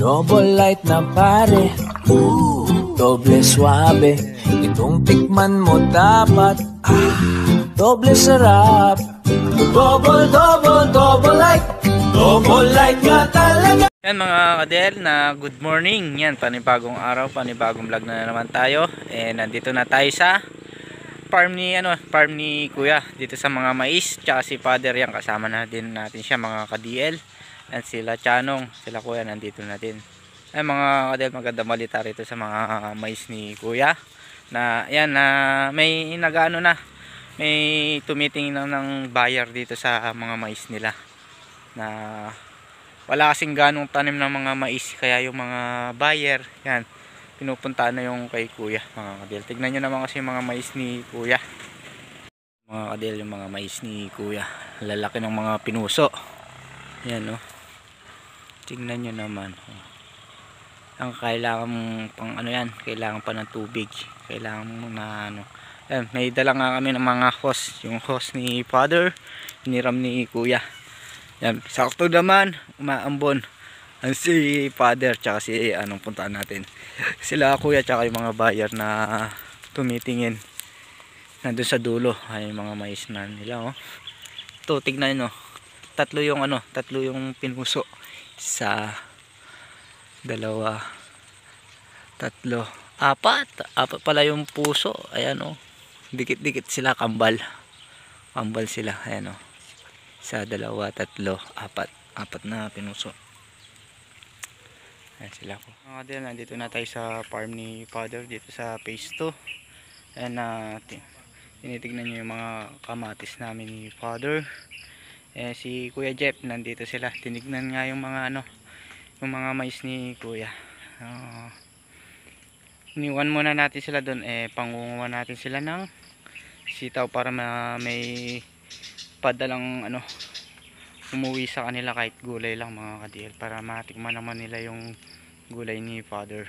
Double light na pare, doble suabe. Itong tikman mo dapat, doble sarap. Double light nga talaga. Yan mga kadel, na good morning. Yan, panibagong araw, panibagong vlog na naman tayo. Nandito na tayo sa farm ni Kuya, dito sa mga mais, tsaka si Father. Yan, kasama na din natin siya mga ka-DL. Yan sila Chanong, sila Kuya, nandito na din. Yan mga kadel, maganda malita rito sa mga mais ni Kuya. Na yan, may nagano na, may tumitingin ng buyer dito sa mga mais nila. Na wala kasing ganong tanim ng mga mais, kaya yung mga buyer yan pinupunta na yung kay Kuya mga kadel. Tignan nyo naman kasi yung mga mais ni Kuya mga kadel, yung mga mais ni Kuya, lalaki ng mga pinuso yan, no? Tignan nyo naman, ang kailangan pang yan, kailangan pa ng tubig, kailangan mo na yan, may dala nga kami ng mga hose, yung hose ni Father, hiniram ni Kuya. Yan, sakto naman, umaambon ang si Father tsaka si puntaan natin. Sila Kuya tsaka yung mga buyer na tumitingin nandun sa dulo. Ay yung mga mais na nila, oh. Ito, tignan nyo. Tatlo yung pinuso. Isa, dalawa, tatlo, apat pala yung puso. Ayan, oh. Dikit-dikit sila, kambal sila, ayan, oh. Isa, dalawa, tatlo, apat na pinuso. Ayan sila ko. Mga kadel, nandito na tayo sa farm ni Father dito sa phase 2. Ayan, tinitignan nyo yung mga kamatis namin ni Father. Si Kuya Jeff, nandito sila. Tinignan nga yung mga yung mga mais ni Kuya. Iniwan muna natin sila doon, pangunguha natin sila ng sitaw para may padalang umuwi sa kanila kahit gulay lang mga ka-DL, para matikman naman nila yung gulay ni Father.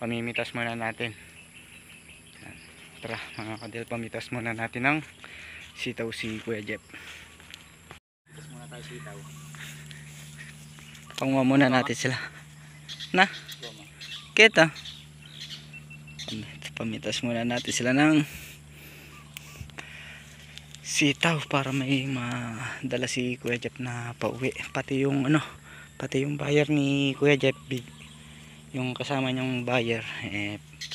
Pamimitas muna natin. Tara mga ka-DL, pamitas muna natin ng sitaw si Kuya Jeff. Pamitas muna tayo sitaw. Panguha muna natin sila na kita. Pamitas muna natin sila ng sitaw para may madala si Kuya Jeff na pauwi, pati yung buyer ni Kuya Jeff, yung kasama niyang buyer,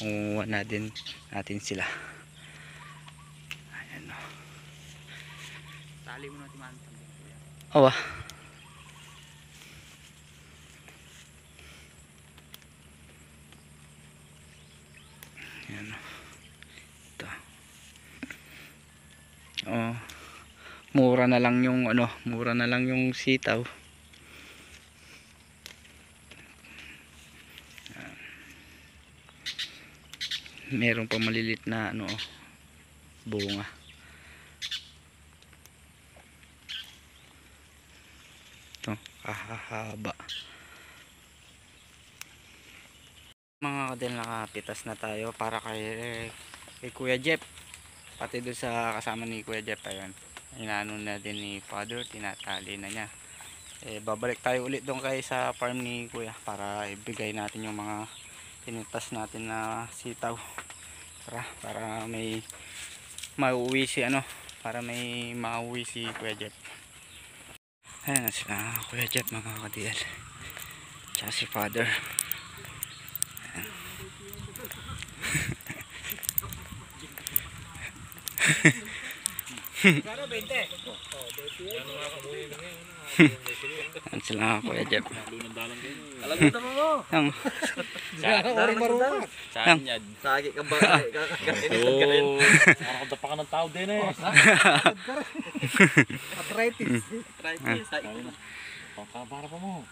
panguha natin sila. Ayan, no. Tali mo natin man. Awa. Ayan, no. Mura na lang yung sitaw. Meron pa malilit na bunga. Ito, kahahaba. Mga kadel, nakapitas na tayo para kay Kuya Jeff, pati doon sa kasama ni Kuya Jeff. Ayun, inaano na din ni Father, tinatali na niya. Babalik tayo ulit doon kay sa farm ni Kuya para ibigay natin yung mga pinutas natin na sitaw, para may mauwi si Kuya Jeff. Ayan na sila Kuya Jeff mga ka-DL, tsaka si Father. Ayan sila Kuya Jeff. Alagutan mo. Saan yan? Sagi ka ba? Oo. Nakakadapa ka ng tao din, Arthritis. Para pa mo.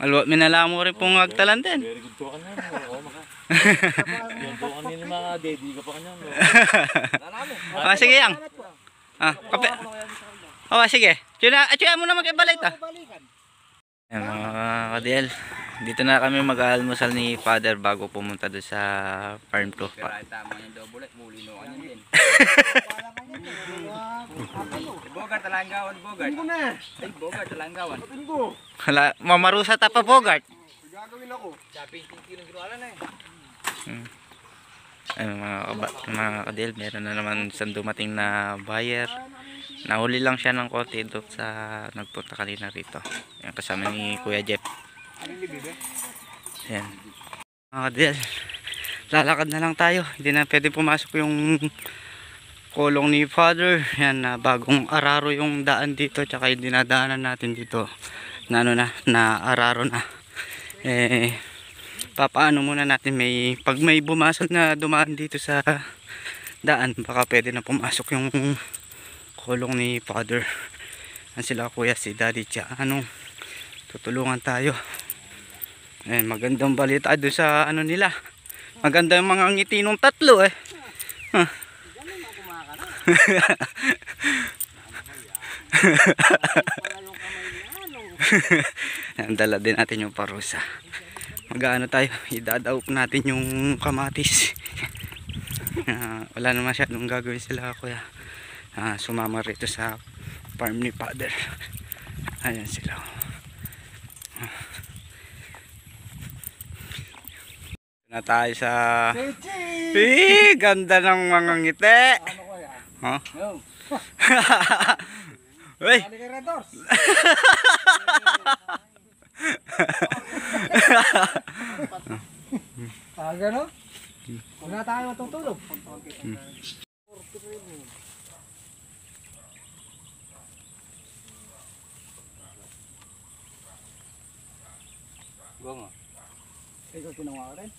Alwa, minala mo rin pong agtalan din. Very good to ka na. Oo, maka. Yung to ka nila mga daddy ka pa kanya. Sige yang. Kape. Sige. Tsaya mo na magkibalay ta. Ayan mga ka-DL, Dito na kami mag-almusal ni Father bago pumunta doon sa farm to. Tama yung double at muli no kanyan din. Bogart talanggawan Bogart. Ay Bogart talanggawan. Hala, mamarusa ta pa Bogart. Gagawin ako. Sabi 15 kilo kinuala na eh. Ayun, mga kadil, meron na naman isang dumating na buyer. Nahuli lang siya ng konti doon sa nagpunta kanina rito. Yan, kasama ni Kuya Jeff. Yan. Mga kadil, lalakad na lang tayo. Hindi na pwede pumasok yung kulong ni Father. Yan, na bagong araro yung daan dito. Tsaka yung dinadaanan natin dito na ano na araro na. Papaano muna natin, pag may bumasok na dumaan dito sa daan, baka pwede na pumasok yung kulong ni Father. Yan sila kuya, si daddy, tutulungan tayo. Magandang balita doon sa ano nila, maganda yung mga ngiti nung tatlo dala din natin yung parusa. Mag-ano tayo, idadaop natin yung kamatis. Wala naman masyadong gagawin sila kuya. Sumama rito sa farm ni Father. Ayan sila. Na tayo sa ganda ng mga ngiti. Huh? Uy. Gano'n? Wala tayo matutulog. Gongo. Ikaw ginawa ko rin.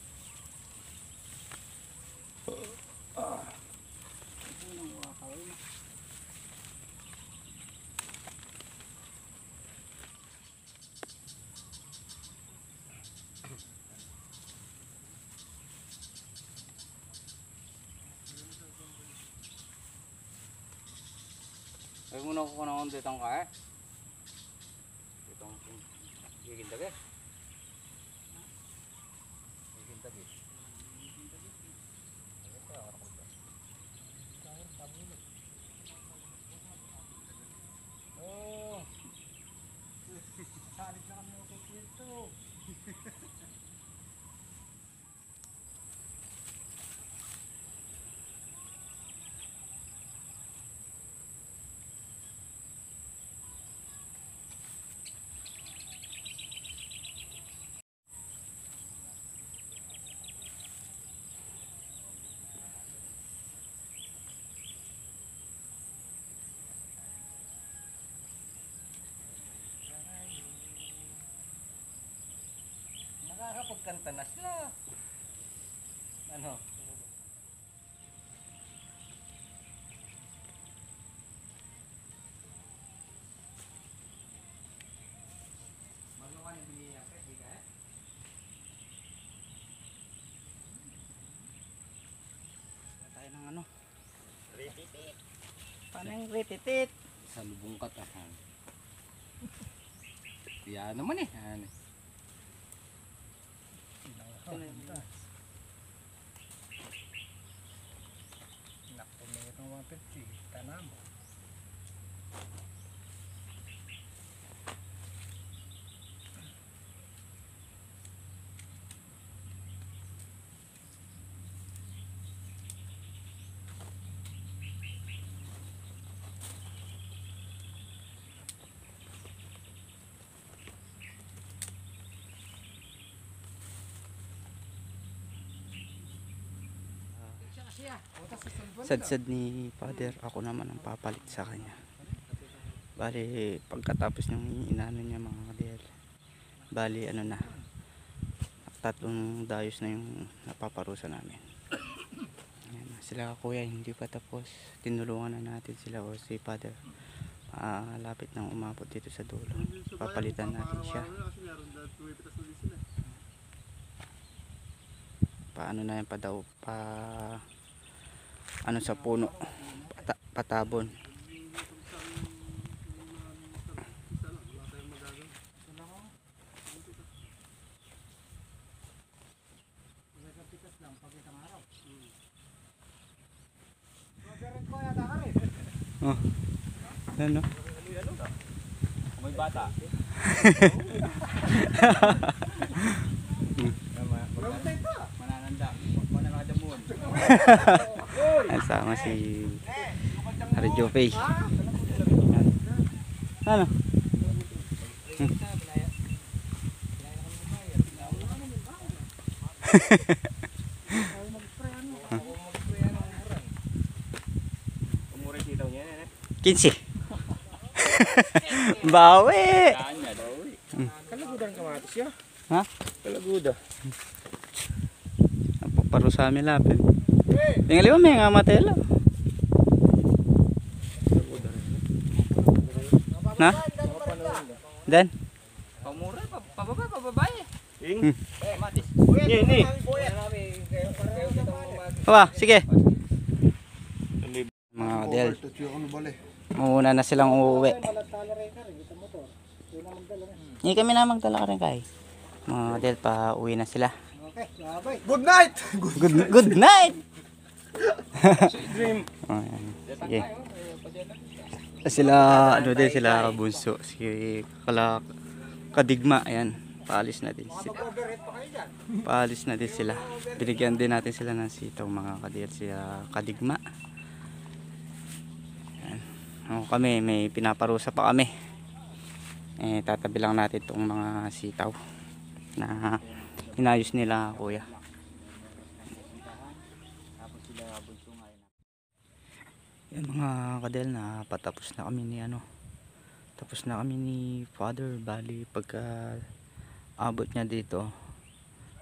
Ay muna ko ng ditong ka eh. Ditong gigindag eh. Gigindag eh. Oh. Salit na kami ng dito. Nakakapagkanta na sila. Ano? Magawa ni Biniya ka, di ka? Tayo ng ano? Rititit. Paano yung rititit? Sa lubong katahan. Yan naman eh. Yan. Nakulit ng mga petsi. Tanam. Sadsad ni Father, ako naman ang papalit sa kanya. Bali, pagkatapos ng inano niya mga kadel, bali ano na, 3 dayos na yung napaparusa namin. Ayan, sila kuya hindi pa tapos, tinulungan na natin sila o si Father. Lapit nang umabot dito sa dulo, papalitan natin siya. Paano na yan ano sa puno, patabon. Oh. Ano? May bata. Manananda. Mananadamun. Kasama si Harjo Pay. Ano? Umurin sitaw niya eh. 15. Bawi. Kalagudan kamatis ya. Ha? Kalaguda. Paru sa amin lapin. Tingnan mo may nga matelo. Na? Dan? Pamura, pababa, pababay. Ing. Matis. Ni. Hawa, sige. Mga kadel. Muna na silang uuwi. Hindi kami na magdala ka rin kay. Mga kadel pa uwi na sila. Good night! Good night. Oh, yan. Sige. Sila ano din sila bunso si Kadigma ayan. Paalis na din sila. Paalis na din sila. Binigyan din natin sila ng sitaw mga kadel sila Kadigma. Ayan. O, kami may pinaparusa pa kami. Tatabi lang natin itong mga sitaw na inayos nila kuya. Yan mga kadel na patapos na kami ni tapos na kami ni father. Bali pagka abot niya dito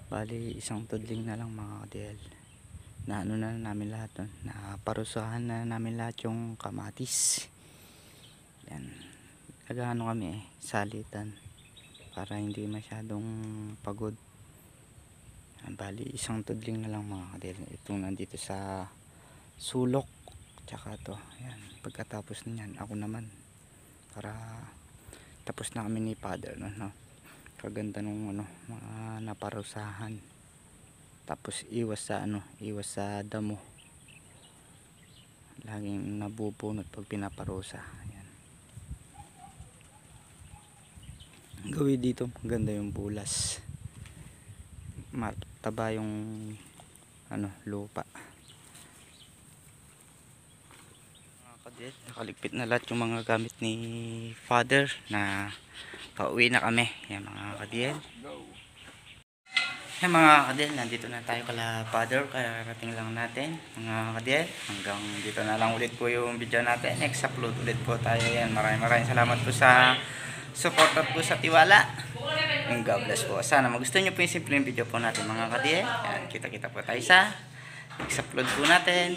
bali isang tudling na lang mga kadel na ano na namin lahat na parusahan na namin lahat yung kamatis. Yan nagano kami salitan para hindi masyadong pagod. Bali isang tudling na lang mga kadel itong nandito sa sulok tsaka to. Yan pagkatapos niyan ako naman para tapos na kami ni father no? Kaganda nung mga naparusahan tapos iwas sa damo laging nabubunot pag pinaparusa. Yan gawin dito maganda yung bulas mataba yung lupa. Nakaligpit na lahat yung mga gamit ni father na pauwi na kami. Yan mga kadiel. Yan mga kadiel, nandito na tayo kala father. Karating lang natin mga kadiel. Hanggang dito na lang ulit po yung video natin. Next upload ulit po tayo. Yan maraming salamat po sa support at po sa tiwala. And God bless po. Sana magustuhan nyo po yung simpleng video po natin mga kadiel. Yan kita-kita po tayo sa next upload po natin.